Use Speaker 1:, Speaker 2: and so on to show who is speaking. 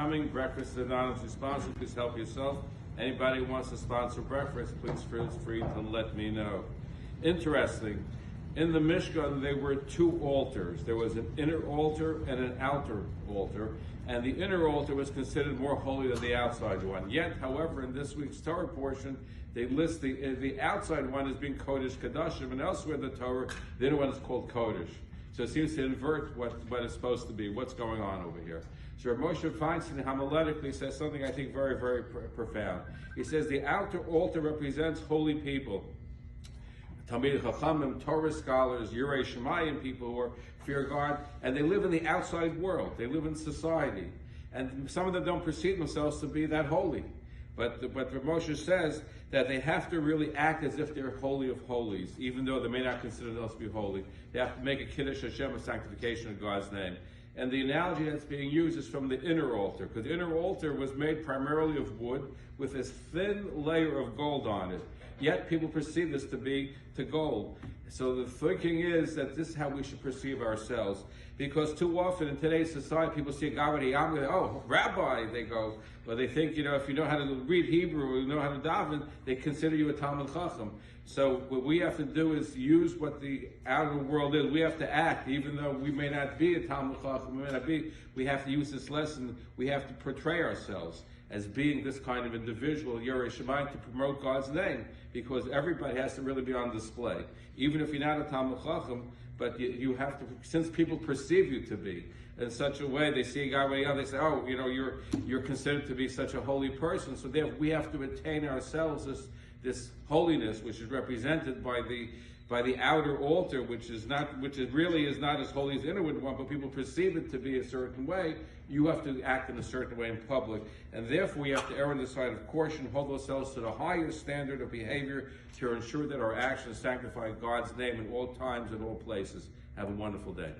Speaker 1: coming. Breakfast is anonymously sponsored. Please help yourself. Anybody who wants to sponsor breakfast, please feel free to let me know. Interesting. In the Mishkan, there were two altars. There was an inner altar and an outer altar. And the inner altar was considered more holy than the outside one. Yet, however, in this week's Torah portion, they list the outside one as being Kodesh Kadashim, and elsewhere in the Torah, the inner one is called Kodesh. So it seems to invert what it's supposed to be, what's going on over here. So Rabbi Moshe Feinstein homiletically says something I think very, very profound. He says the outer altar represents holy people. Talmidei Chachamim, Torah scholars, Yirei Shemayim, people who are fear God, and they live in the outside world. They live in society. And some of them don't perceive themselves to be that holy. But Rabbi Moshe says that they have to really act as if they're holy of holies, even though they may not consider themselves to be holy. They have to make a Kiddush Hashem, a sanctification of God's name. And the analogy that's being used is from the inner altar, because the inner altar was made primarily of wood with this thin layer of gold on it. Yet people perceive this to be gold. So the thinking is that this is how we should perceive ourselves. Because too often in today's society, people see a guy with a yam, oh, rabbi, they go. But they think, if you know how to read Hebrew or you know how to daven, they consider you a Talmid Chacham. So what we have to do is use what the outer world is. We have to act, even though we may not be a Talmid Chacham, we have to use this lesson, we have to portray ourselves as being this kind of individual, Yirei Shemayim, to promote God's name, because everybody has to really be on display. Even if you're not a Talmid Chacham, but you have to, since people perceive you to be in such a way, they see a guy way out, they say, oh, you're considered to be such a holy person. So therefore, we have to attain ourselves this holiness, which is represented by the outer altar, which really is not as holy as the inner one, but people perceive it to be a certain way. You have to act in a certain way in public, and therefore we have to err on the side of caution, hold ourselves to the highest standard of behavior to ensure that our actions sanctify God's name in all times and all places. Have a wonderful day.